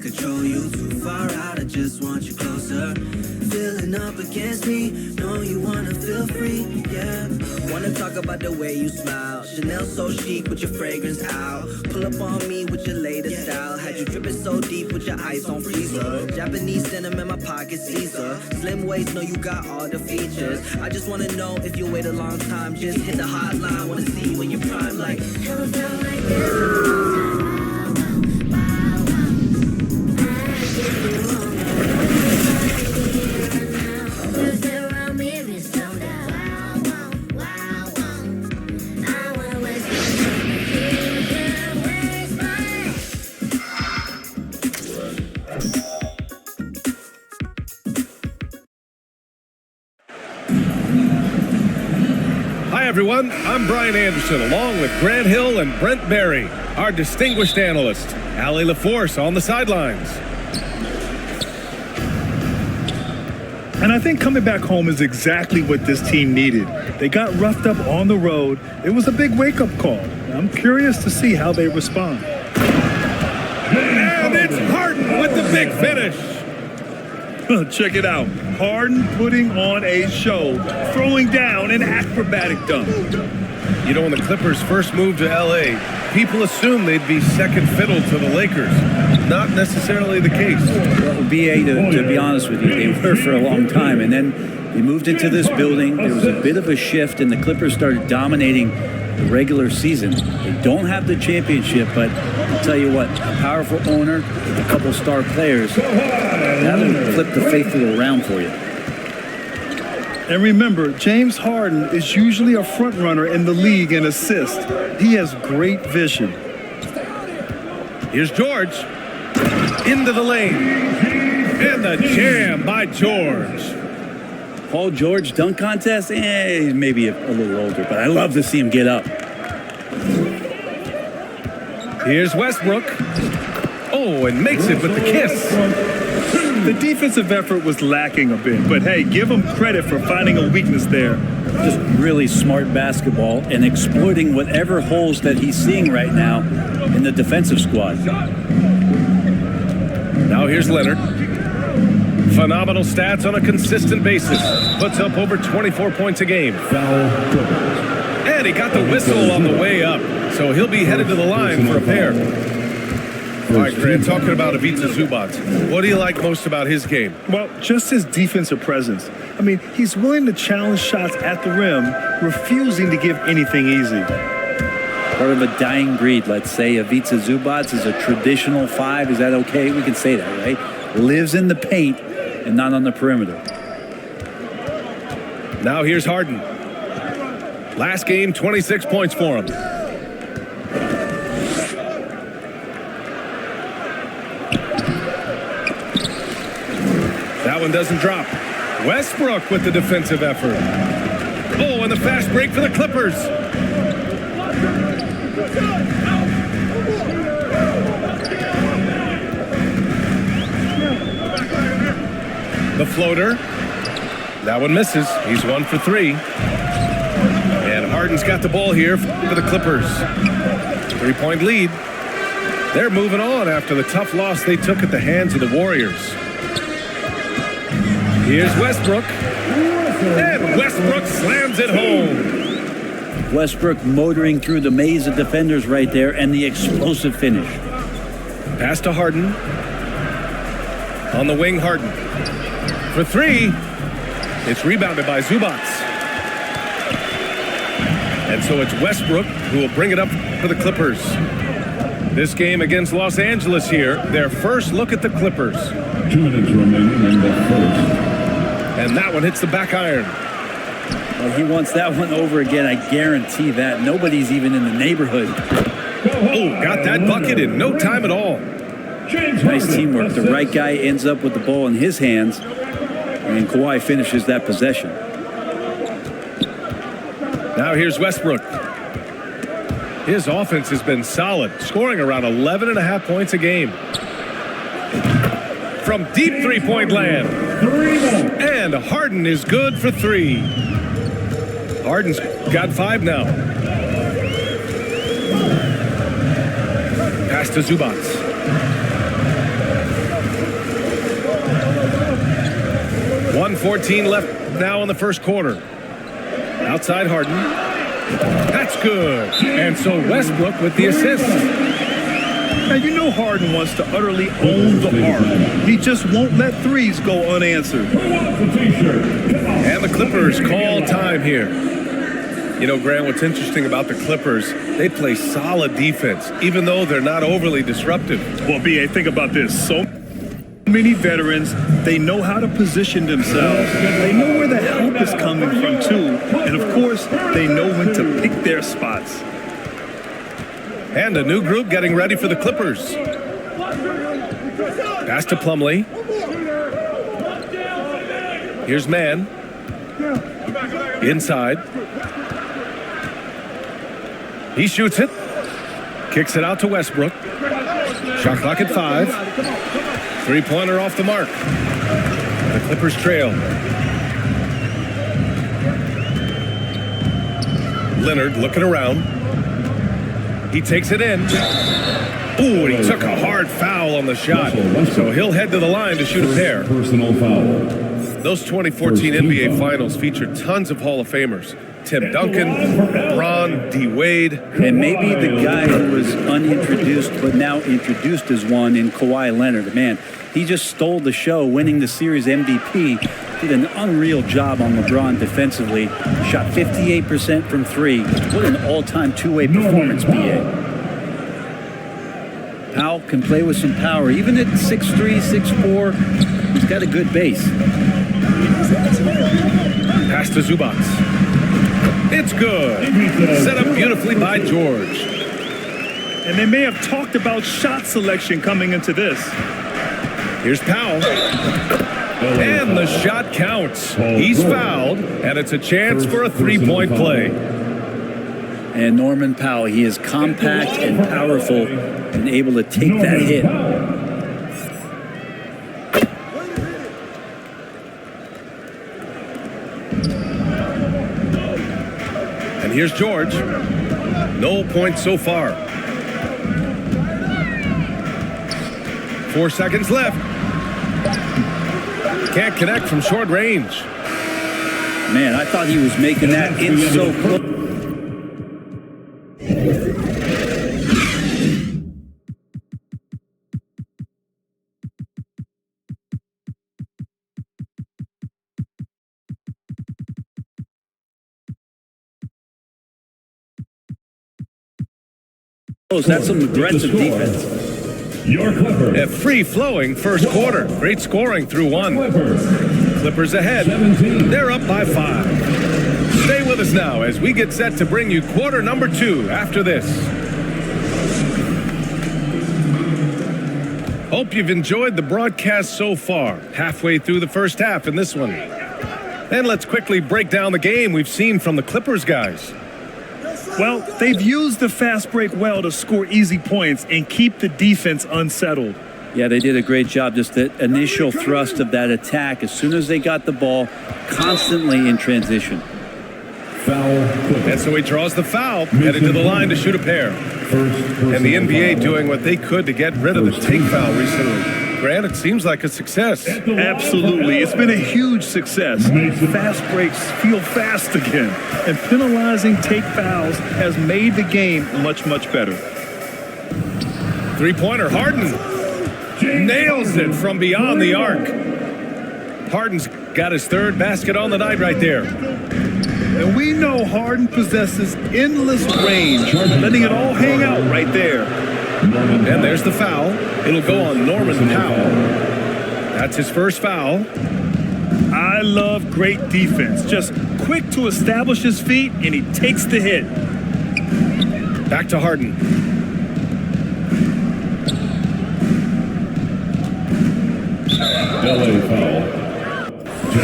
control you. Too far out, I just want you closer. Feeling up against me, know you wanna feel free, yeah. Wanna talk about the way you smile. Chanel so chic with your fragrance out. Pull up on me with your latest style. Had you dripping so deep with your eyes on freezer. Japanese denim in my pocket, Caesar. Slim waist, know you got all the features. I just wanna know if you wait a long time. Just hit the hotline, wanna see you when you're prime. Like, never felt like this. Hi everyone, I'm Brian Anderson along with Grant Hill and Brent Berry, our distinguished analyst, Allie LaForce on the sidelines. And I think coming back home is exactly what this team needed. They got roughed up on the road. It was a big wake-up call. I'm curious to see how they respond. And it's Harden with the big finish. Check it out. Harden putting on a show, throwing down an acrobatic dunk. You know, when the Clippers first moved to L.A., people assumed they'd be second fiddle to the Lakers. Not necessarily the case. Well, BA, to be honest with you, they were for a long time. And then they moved into this building. There was a bit of a shift, and the Clippers started dominating the regular season. They don't have the championship, but I'll tell you what, a powerful owner with a couple star players, that'll flip the faithful around for you. And remember, James Harden is usually a front runner in the league in assists. He has great vision. Here's George. Into the lane. And the jam by George. Paul George dunk contest? He's maybe a little older, but I love to see him get up. Here's Westbrook. Oh, and makes it with the kiss. The defensive effort was lacking a bit, but hey, give him credit for finding a weakness there. Just really smart basketball and exploiting whatever holes that he's seeing right now in the defensive squad. Now here's Leonard. Phenomenal stats on a consistent basis. Puts up over 24 points a game. And he got the whistle on the way up, so he'll be headed to the line for a pair. All right, Grant, talking about Ivica Zubac, what do you like most about his game? Well, just his defensive presence. I mean, he's willing to challenge shots at the rim, refusing to give anything easy. Part of a dying breed, let's say. Ivica Zubac is a traditional five. Is that okay? We can say that, right? Lives in the paint and not on the perimeter. Now here's Harden. Last game, 26 points for him. That one doesn't drop. Westbrook with the defensive effort. Oh, and the fast break for the Clippers. The floater. That one misses. He's 1 for 3. And Harden's got the ball here for the Clippers. 3-point lead. They're moving on after the tough loss they took at the hands of the Warriors. Here's Westbrook. And Westbrook slams it home. Westbrook motoring through the maze of defenders right there, and the explosive finish. Pass to Harden. On the wing, Harden. For 3. It's rebounded by Zubac. And so it's Westbrook who will bring it up for the Clippers. This game against Los Angeles here, their first look at the Clippers. 2 minutes remaining in the first. And that one hits the back iron. Well, he wants that one over again, I guarantee that. Nobody's even in the neighborhood. Oh, got that bucket in no time at all. Nice teamwork. The right guy ends up with the ball in his hands, and Kawhi finishes that possession. Now here's Westbrook. His offense has been solid, scoring around 11.5 points a game. From deep three-point land. And Harden is good for 3. Harden's got 5 now. Pass to Zubac. 2:14 left now in the first quarter. Outside Harden. That's good. And so Westbrook with the assist. Now, you know Harden wants to utterly own the arc. He just won't let threes go unanswered. And the Clippers call time here. You know, Grant, what's interesting about the Clippers, they play solid defense, even though they're not overly disruptive. Well, B.A., think about this. So many veterans, they know how to position themselves. They know where the help is coming from, too. And, of course, they know when to pick their spots. And a new group getting ready for the Clippers. Pass to Plumlee. Here's Man. Inside. He shoots it. Kicks it out to Westbrook. Shot clock at 5. Three-pointer off the mark. The Clippers trail. Leonard looking around. He takes it in. Ooh, and he took a hard foul on the shot. So he'll head to the line to shoot a pair. Personal foul. Those 2014 NBA Finals featured tons of Hall of Famers. Tim Duncan, LeBron, D. Wade. And maybe the guy who was unintroduced but now introduced as one in Kawhi Leonard. Man, he just stole the show, winning the series MVP. Did an unreal job on LeBron defensively. Shot 58% from 3. What an all-time two-way performance, B.A. Powell can play with some power. Even at 6'3", 6'4", he's got a good base. Pass to Zubac. It's good. Set up beautifully by George. And they may have talked about shot selection coming into this. Here's Powell. And the shot counts. He's fouled, and it's a chance for a three-point play. And Norman Powell, he is compact and powerful and able to take that hit. And here's George. No points so far. 4 seconds left. Can't connect from short range. Man, I thought he was making that in so close. That's some aggressive defense. Your Clippers. A free-flowing first quarter. Great scoring through 1. Clippers ahead. 17. They're up by 5. Stay with us now as we get set to bring you quarter number 2 after this. Hope you've enjoyed the broadcast so far. Halfway through the first half in this one. And let's quickly break down the game we've seen from the Clippers guys. Well, they've used the fast break well to score easy points and keep the defense unsettled. Yeah, they did a great job. Just the initial thrust of that attack, as soon as they got the ball, constantly in transition. Foul. And so he draws the foul, headed to the line to shoot a pair. And the NBA doing what they could to get rid of the take foul recently. Grant, it seems like a success. Absolutely. It's been a huge success. Fast breaks feel fast again. And penalizing take fouls has made the game much, much better. Three-pointer, Harden. Nails it from beyond the arc. Harden's got his third basket on the night right there. And we know Harden possesses endless range, letting it all hang out right there. And there's the foul. It'll go on Norman Powell. That's his first foul. I love great defense. Just quick to establish his feet, and he takes the hit. Back to Harden. LA foul.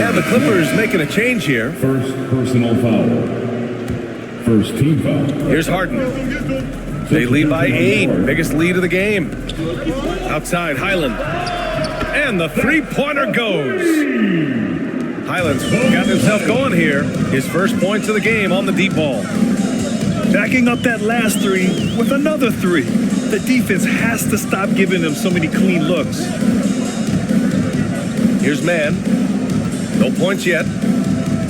And the Clippers making a change here. First personal foul. First team foul. Here's Harden. They lead by 8. Biggest lead of the game. Outside, Highland. And the three-pointer goes. Highland's got himself going here. His first points of the game on the deep ball. Backing up that last three with another three. The defense has to stop giving them so many clean looks. Here's Man. No points yet.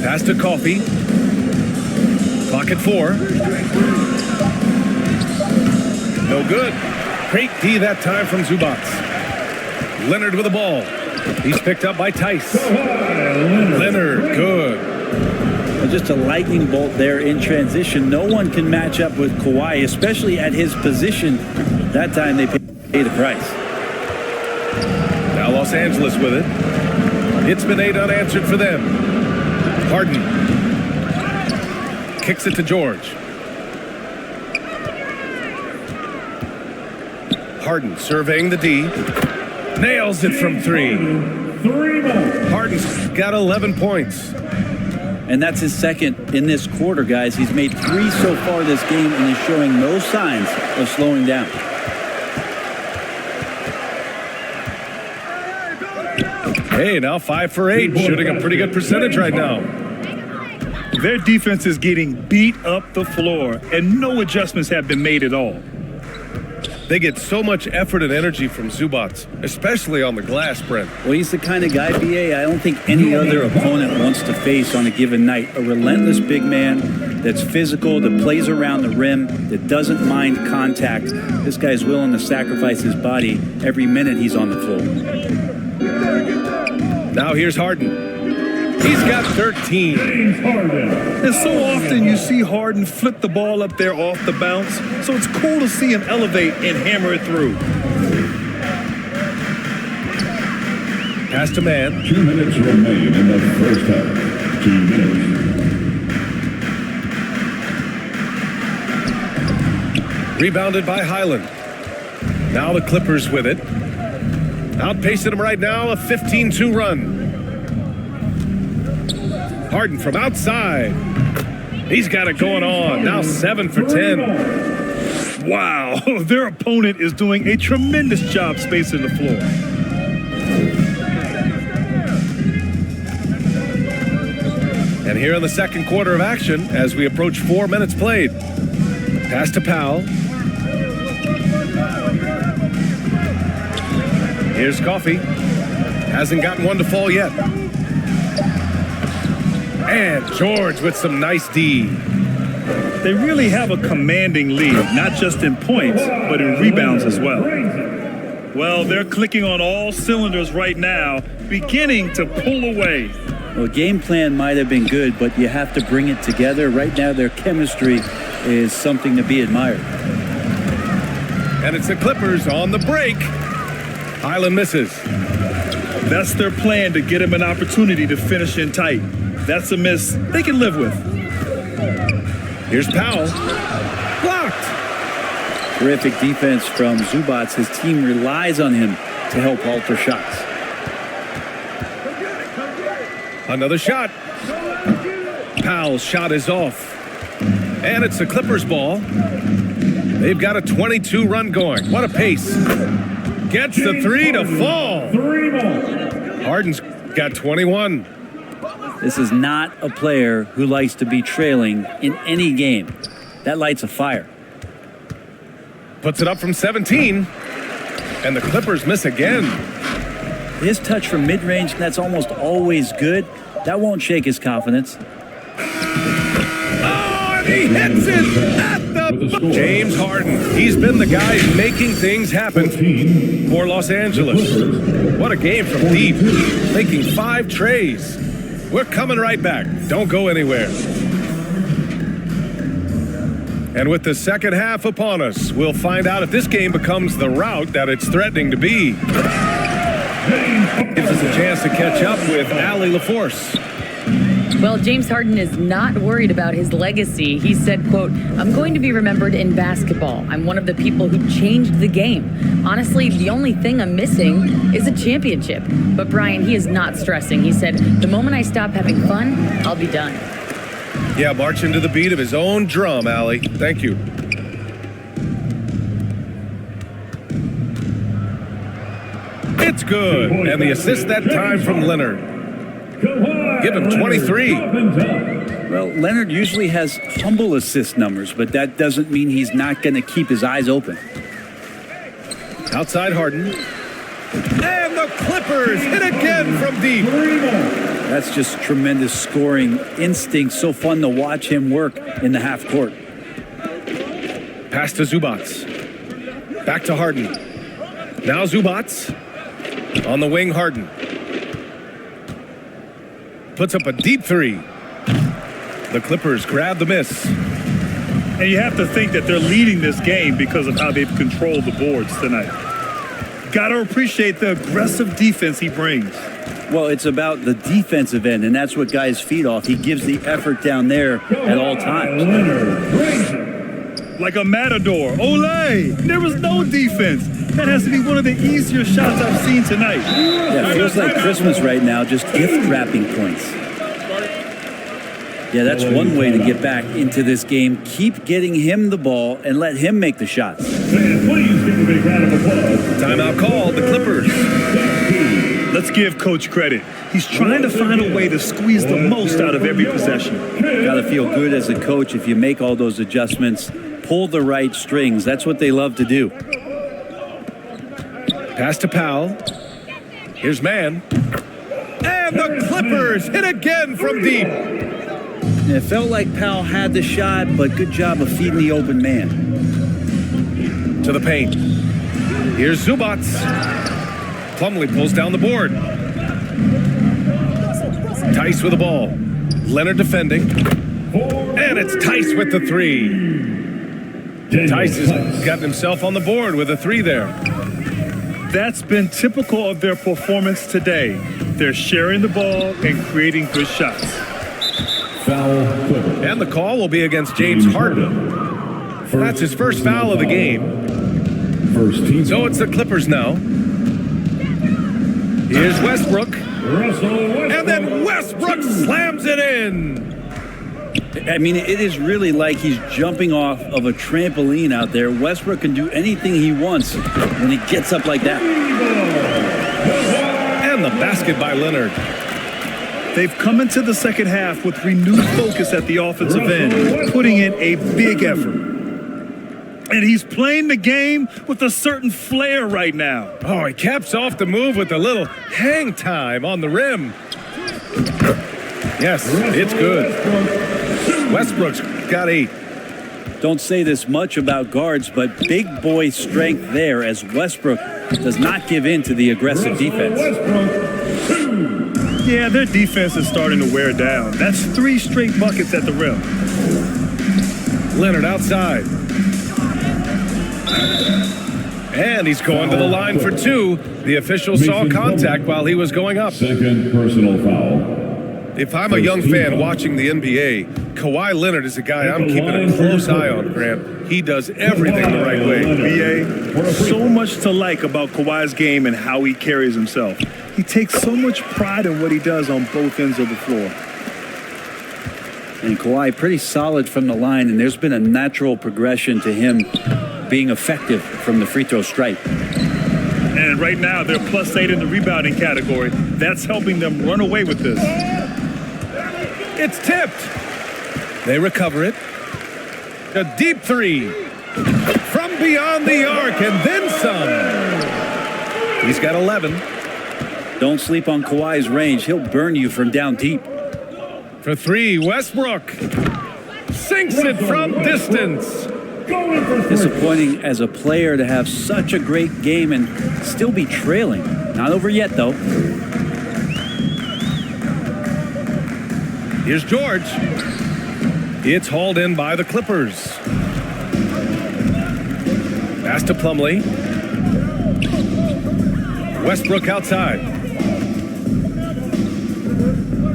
Pass to Coffee. Clock at 4. No good. Great D that time from Zubac. Leonard with the ball. He's picked up by Tice. Leonard, good. Well, just a lightning bolt there in transition. No one can match up with Kawhi, especially at his position. That time they pay the price. Now Los Angeles with it. It's been 8 unanswered for them. Harden kicks it to George. Harden surveying the D. Nails it from 3. Harden's got 11 points. And that's his second in this quarter, guys. He's made 3 so far this game and is showing no signs of slowing down. Hey, now 5 for 8, shooting a pretty good percentage right now. Their defense is getting beat up the floor, and no adjustments have been made at all. They get so much effort and energy from Zubac, especially on the glass, Brent. Well, he's the kind of guy, BA, I don't think any other opponent wants to face on a given night. A relentless big man that's physical, that plays around the rim, that doesn't mind contact. This guy's willing to sacrifice his body every minute he's on the floor. Now here's Harden. He's got 13. And so often you see Harden flip the ball up there off the bounce, so it's cool to see him elevate and hammer it through. Pass to man. 2 minutes remain in the first half. 2 minutes. Rebounded by Highland. Now the Clippers with it. Outpacing them right now, a 15-2 run. Harden from outside. He's got it going on. Now 7 for 10. Wow, their opponent is doing a tremendous job spacing the floor. And here in the second quarter of action, as we approach 4 minutes played. Pass to Powell. Here's Coffee. Hasn't gotten one to fall yet. And George with some nice D. They really have a commanding lead, not just in points, but in rebounds as well. Well, they're clicking on all cylinders right now, beginning to pull away. Well, game plan might have been good, but you have to bring it together. Right now, their chemistry is something to be admired. And it's the Clippers on the break. Highland misses. That's their plan, to get him an opportunity to finish in tight. That's a miss they can live with. Here's Powell. Blocked. Terrific defense from Zubac. His team relies on him to help alter shots. Another shot. Powell's shot is off. And it's the Clippers' ball. They've got a 22 run going. What a pace. Gets the 3 to fall. Harden's got 21. This is not a player who likes to be trailing in any game. That lights a fire. Puts it up from 17. And the Clippers miss again. His touch from mid-range, that's almost always good. That won't shake his confidence. Oh, and he hits it at the... James Harden. He's been the guy making things happen for Los Angeles. What a game from deep. Making 5 trays. We're coming right back. Don't go anywhere. And with the second half upon us, we'll find out if this game becomes the rout that it's threatening to be. Gives us a chance to catch up with Allie LaForce. Well, James Harden is not worried about his legacy. He said, quote, "I'm going to be remembered in basketball. I'm one of the people who changed the game. Honestly, the only thing I'm missing is a championship." But Brian, he is not stressing. He said, "The moment I stop having fun, I'll be done." Yeah, marching to the beat of his own drum, Allie. Thank you. It's good. And the assist that time from Leonard. Give him 23. Well, Leonard usually has humble assist numbers, but that doesn't mean he's not going to keep his eyes open. Outside Harden. And the Clippers hit again from deep. That's just tremendous scoring instinct. So fun to watch him work in the half court. Pass to Zubats. Back to Harden. Now Zubats. On the wing, Harden. Puts up a deep three. The Clippers grab the miss. And you have to think that they're leading this game because of how they've controlled the boards tonight. Got to appreciate the aggressive defense he brings. Well, it's about the defensive end, and that's what guys feed off. He gives the effort down there at all times. Like a matador. Olé! There was no defense. That has to be one of the easier shots I've seen tonight. Yeah, it feels like Christmas right now, just gift wrapping points. Yeah, that's one way to get back into this game. Keep getting him the ball and let him make the shots. Timeout called, the Clippers. Let's give Coach credit. He's trying to find a way to squeeze the most out of every possession. Got to feel good as a coach if you make all those adjustments. Pull the right strings. That's what they love to do. Pass to Powell. Here's Mann. And the Clippers hit again from deep. It felt like Powell had the shot, but good job of feeding the open man. To the paint. Here's Zubats. Plumlee pulls down the board. Tice with the ball. Leonard defending. And it's Tice with the three. Tice has gotten himself on the board with a three there. That's been typical of their performance today. They're sharing the ball and creating good shots. Foul, Clippers. And the call will be against James Harden. That's his first foul of the game. First team. So it's the Clippers now. Here's Westbrook. And then Westbrook slams it in. I mean, it is really like he's jumping off of a trampoline out there. Westbrook can do anything he wants when he gets up like that. And the basket by Leonard. They've come into the second half with renewed focus at the offensive end, putting in a big effort. And he's playing the game with a certain flair right now. Oh, he caps off the move with a little hang time on the rim. Yes, it's good. Westbrook's got 8. Don't say this much about guards, but big boy strength there as Westbrook does not give in to the aggressive defense. Yeah, their defense is starting to wear down. That's 3 straight buckets at the rim. Leonard outside. And he's going to the line for 2. The official saw contact while he was going up. Second personal foul. If I'm a young fan watching the NBA, Kawhi Leonard is a guy I'm keeping a close eye on, Grant. He does everything the right way. BA, so much to like about Kawhi's game and how he carries himself. He takes so much pride in what he does on both ends of the floor. And Kawhi pretty solid from the line, and there's been a natural progression to him being effective from the free throw stripe. And right now, they're +8 in the rebounding category. That's helping them run away with this. It's tipped. They recover it. A deep three. From beyond the arc and then some. He's got 11. Don't sleep on Kawhi's range. He'll burn you from down deep. For 3, Westbrook. Sinks it from distance. Disappointing as a player to have such a great game and still be trailing. Not over yet, though. Here's George. It's hauled in by the Clippers. Pass to Plumlee. Westbrook outside.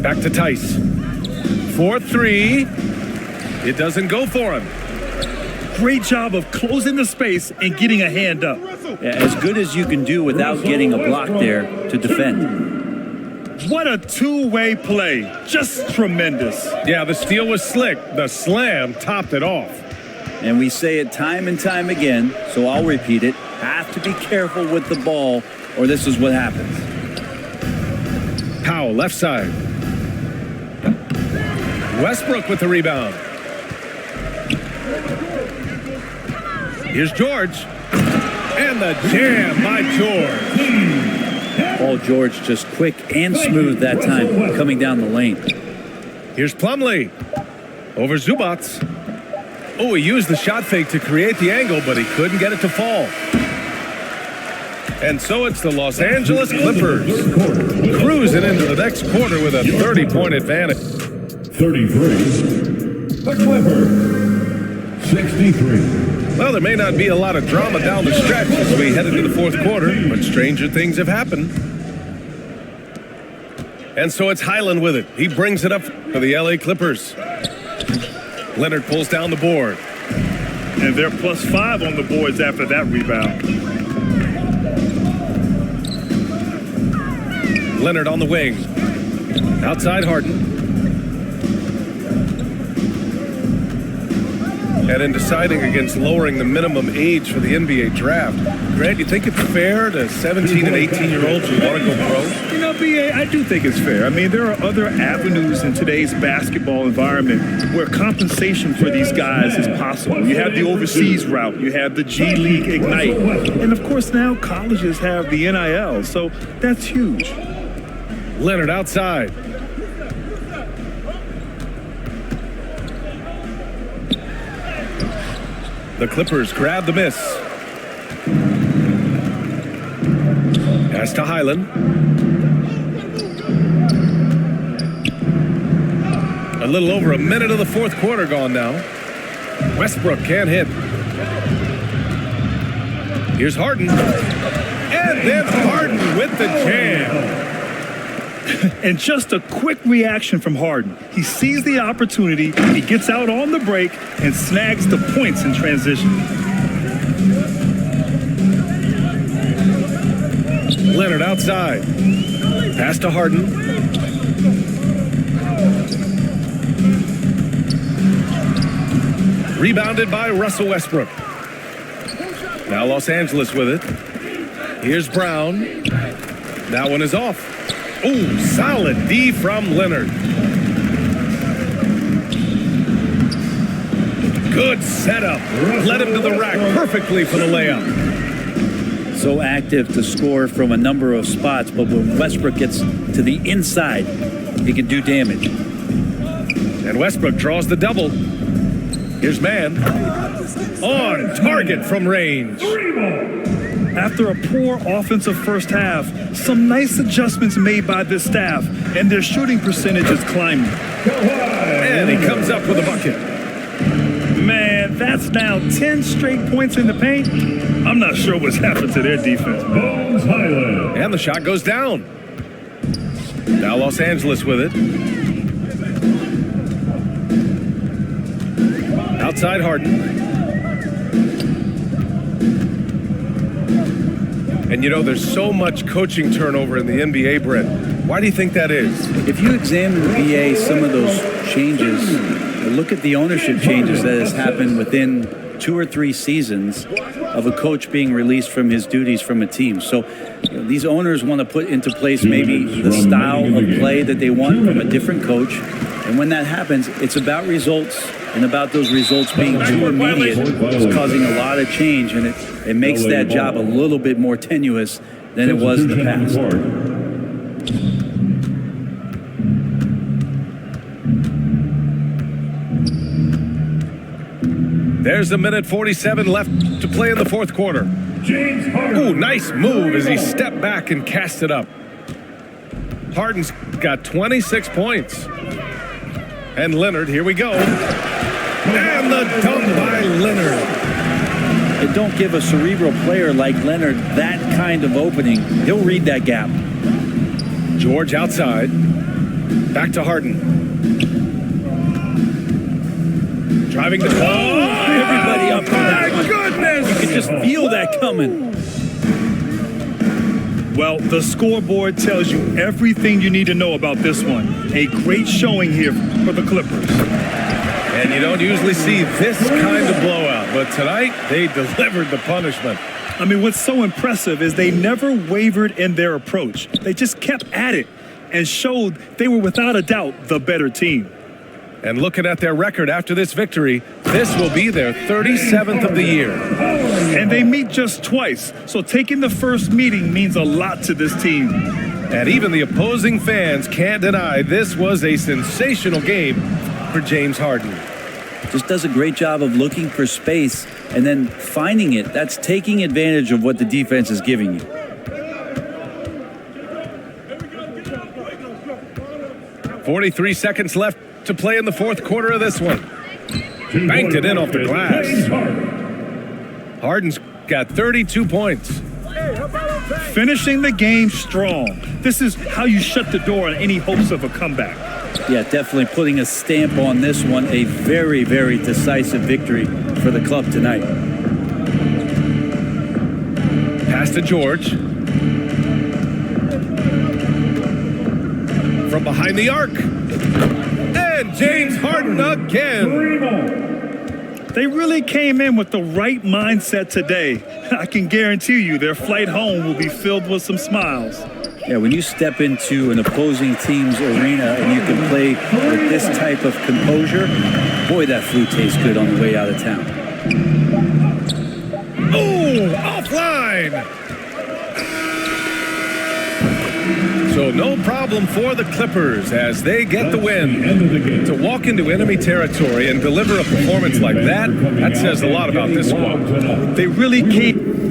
Back to Tice. 4-3. It doesn't go for him. Great job of closing the space and getting a hand up. Yeah, as good as you can do without getting a block there to defend. What a two-way play. Just tremendous. Yeah, the steal was slick. The slam topped it off. And we say it time and time again, so I'll repeat it. Have to be careful with the ball, or this is what happens. Powell, left side. Westbrook with the rebound. Here's George. And the jam by George. Paul George just quick and smooth that time coming down the lane. Here's Plumlee over Zubats. Oh, he used the shot fake to create the angle, but he couldn't get it to fall. And so it's the Los Angeles Clippers cruising into the next quarter with a 30-point advantage. 33. The Clippers. 63. Well, there may not be a lot of drama down the stretch as we head into the fourth quarter, but stranger things have happened. And so it's Highland with it. He brings it up for the LA Clippers. Leonard pulls down the board. And they're +5 on the boards after that rebound. Leonard on the wing. Outside Harden. And in deciding against lowering the minimum age for the NBA draft, Grant, you think it's fair to 17 and 18-year-olds who want to go pro? You know, BA, I do think it's fair. I mean, there are other avenues in today's basketball environment where compensation for these guys is possible. You have the overseas route. You have the G League Ignite. And, of course, now colleges have the NIL. So that's huge. Leonard outside. The Clippers grab the miss. Pass to Highland. A little over a minute of the fourth quarter gone now. Westbrook can't hit. Here's Harden. And then Harden with the jam. And just a quick reaction from Harden. He sees the opportunity, he gets out on the break, and snags the points in transition. Leonard outside. Pass to Harden. Rebounded by Russell Westbrook. Now Los Angeles with it. Here's Brown. That one is off. Ooh, solid D from Leonard. Good setup. Led him to the rack perfectly for the layup. So active to score from a number of spots, but when Westbrook gets to the inside, he can do damage. And Westbrook draws the double. Here's Mann. On target from range. After a poor offensive first half, some nice adjustments made by this staff, and their shooting percentage is climbing. And he comes up with a bucket. Man, that's now 10 straight points in the paint. I'm not sure what's happened to their defense. And the shot goes down. Now Los Angeles with it. Outside Harden. And you know, there's so much coaching turnover in the NBA, Brent. Why do you think that is? If you examine the BA, some of those changes, look at the ownership changes that has happened within 2 or 3 seasons of a coach being released from his duties from a team. So these owners want to put into place maybe the style of play that they want from a different coach. And when that happens, it's about results and about those results being too immediate. It's causing a lot of change, and it makes that job a little bit more tenuous than it was in the past. There's a minute 47 left to play in the fourth quarter. Ooh, nice move as he stepped back and cast it up. Harden's got 26 points. And Leonard, here we go. And the dunk by Leonard. And don't give a cerebral player like Leonard that kind of opening. He'll read that gap. George outside. Back to Harden. Driving the ball. Everybody up for that one. My goodness! You can just feel that coming. Well, the scoreboard tells you everything you need to know about this one. A great showing here for the Clippers. And you don't usually see this kind of blowout, but tonight they delivered the punishment. I mean, what's so impressive is they never wavered in their approach. They just kept at it and showed they were without a doubt the better team. And looking at their record after this victory, this will be their 37th of the year. And they meet just twice, so taking the first meeting means a lot to this team. And even the opposing fans can't deny this was a sensational game for James Harden. Just does a great job of looking for space and then finding it. That's taking advantage of what the defense is giving you. "43 seconds left to play in the fourth quarter of this one. Banked it in off the glass. Harden's got 32 points. Finishing the game strong. This is how you shut the door on any hopes of a comeback. Yeah, definitely putting a stamp on this one. A very, very decisive victory for the club tonight. Pass to George. From behind the arc. And James Harden again. They really came in with the right mindset today. I can guarantee you their flight home will be filled with some smiles. Yeah, when you step into an opposing team's arena and you can play with this type of composure, boy, that food tastes good on the way out of town. Oh, offline. So no problem for the Clippers as they get the win. To walk into enemy territory and deliver a performance like that, that says a lot about this squad. They really came